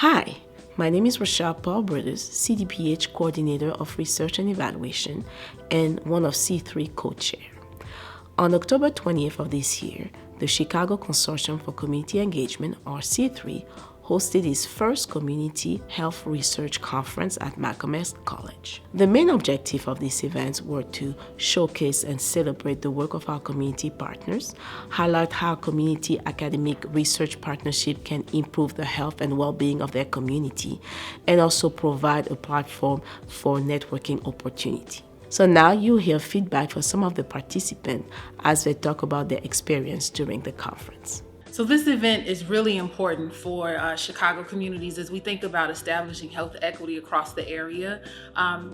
Hi, my name is Rochelle Paul Brothers, CDPH Coordinator of Research and Evaluation and one of C3 co-chair. On October 20th of this year, the Chicago Consortium for Community Engagement, or C3, hosted its first Community Health Research Conference at Malcolm X College. The main objective of these events were to showcase and celebrate the work of our community partners, highlight how community academic research partnership can improve the health and well-being of their community, and also provide a platform for networking opportunity. So now you'll hear feedback from some of the participants as they talk about their experience during the conference. So this event is really important for Chicago communities as we think about establishing health equity across the area.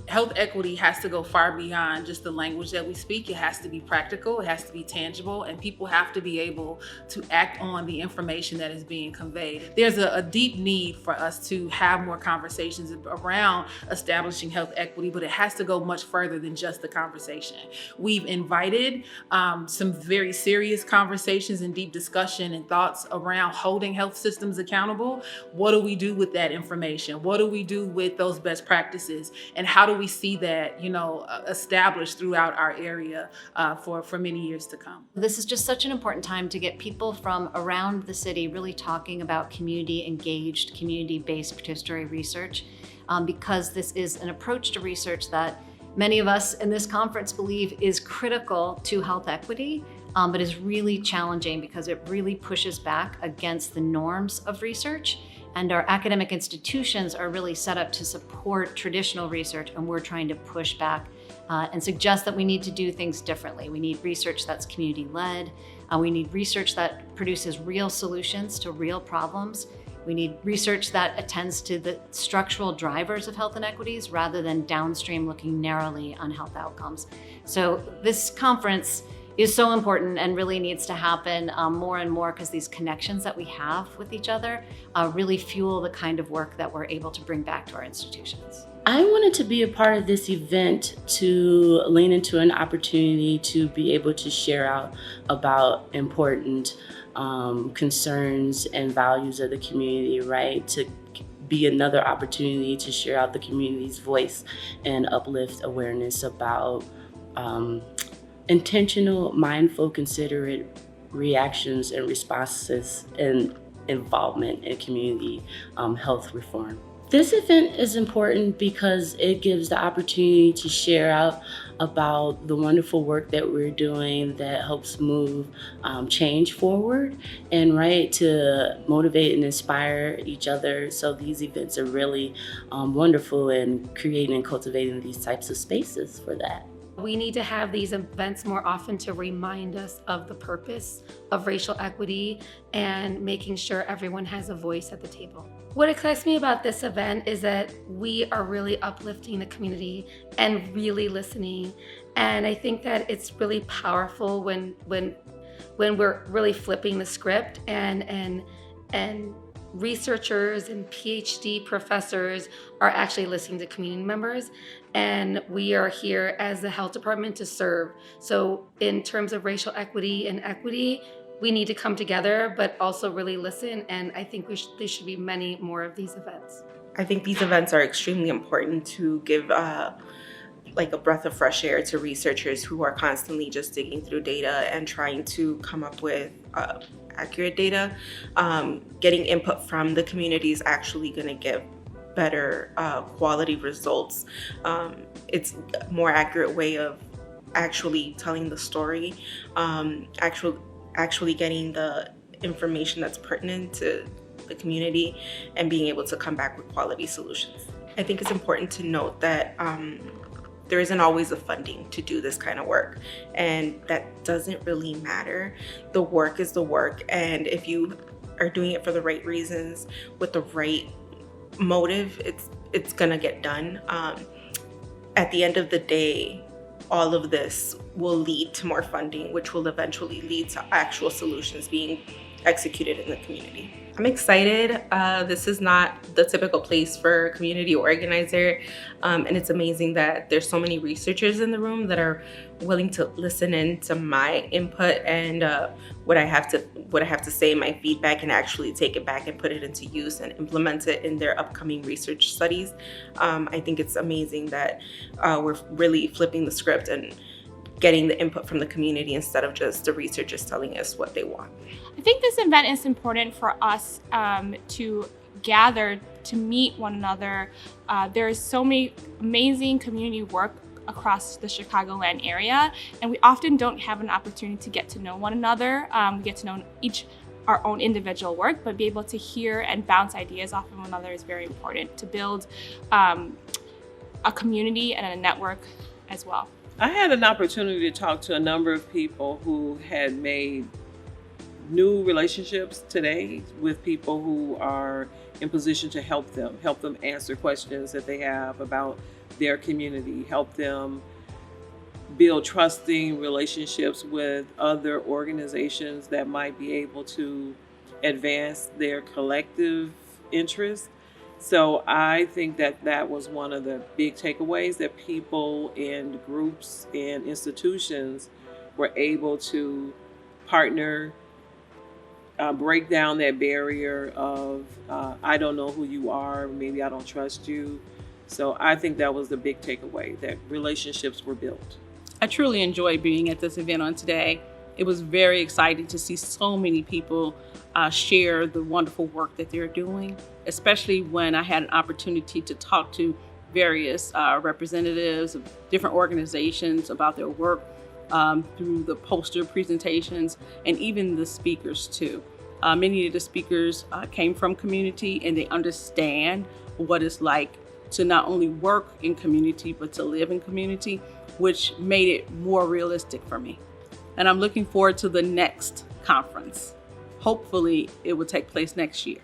Health equity has to go far beyond just the language that we speak. It has to be practical, it has to be tangible, and people have to be able to act on the information that is being conveyed. There's a deep need for us to have more conversations around establishing health equity, but it has to go much further than just the conversation. We've invited some very serious conversations and deep discussion and thoughts around holding health systems accountable. What do we do with that information? What do we do with those best practices? And how do we see that, established throughout our area for many years to come? This is just such an important time to get people from around the city really talking about community engaged, community-based participatory research, because this is an approach to research that many of us in this conference believe is critical to health equity, but is really challenging because it really pushes back against the norms of research. And our academic institutions are really set up to support traditional research, and we're trying to push back and suggest that we need to do things differently. We need research that's community-led. We need research that produces real solutions to real problems. We need research that attends to the structural drivers of health inequities rather than downstream looking narrowly on health outcomes. So this conference is so important and really needs to happen more and more, because these connections that we have with each other really fuel the kind of work that we're able to bring back to our institutions. I wanted to be a part of this event to lean into an opportunity to be able to share out about important concerns and values of the community, right? To be another opportunity to share out the community's voice and uplift awareness about intentional, mindful, considerate reactions and responses and involvement in community health reform. This event is important because it gives the opportunity to share out about the wonderful work that we're doing that helps move change forward, and to motivate and inspire each other. So these events are really wonderful in creating and cultivating these types of spaces for that. We need to have these events more often to remind us of the purpose of racial equity and making sure everyone has a voice at the table. What excites me about this event is that we are really uplifting the community and really listening. And I think that it's really powerful when we're really flipping the script and researchers and PhD professors are actually listening to community members, and we are here as the health department to serve. So in terms of racial equity and equity, we need to come together, but also really listen, and I think there should be many more of these events. I think these events are extremely important to give a breath of fresh air to researchers who are constantly just digging through data and trying to come up with accurate data. Getting input from the community is actually going to give better quality results. It's a more accurate way of actually telling the story, actually getting the information that's pertinent to the community and being able to come back with quality solutions. I think it's important to note that there isn't always the funding to do this kind of work, and that doesn't really matter. The work is the work, and if you are doing it for the right reasons with the right motive, it's gonna get done. At the end of the day, all of this will lead to more funding, which will eventually lead to actual solutions being executed in the community. I'm excited. This is not the typical place for a community organizer, and it's amazing that there's so many researchers in the room that are willing to listen in to my input and what I have to say, my feedback, and actually take it back and put it into use and implement it in their upcoming research studies. I think it's amazing that we're really flipping the script and getting the input from the community instead of just the researchers telling us what they want. I think this event is important for us to gather, to meet one another. There is so many amazing community work across the Chicagoland area, and we often don't have an opportunity to get to know one another. We get to know each our own individual work, but be able to hear and bounce ideas off of one another is very important to build a community and a network as well. I had an opportunity to talk to a number of people who had made new relationships today with people who are in position to help them answer questions that they have about their community, help them build trusting relationships with other organizations that might be able to advance their collective interests. So I think that that was one of the big takeaways, that people and groups and institutions were able to partner, break down that barrier of I don't know who you are, maybe I don't trust you. So I think that was the big takeaway, that relationships were built. I truly enjoyed being at this event on today. It was very exciting to see so many people share the wonderful work that they're doing, especially when I had an opportunity to talk to various representatives of different organizations about their work through the poster presentations and even the speakers too. Many of the speakers came from community, and they understand what it's like to not only work in community, but to live in community, which made it more realistic for me. And I'm looking forward to the next conference. Hopefully it will take place next year.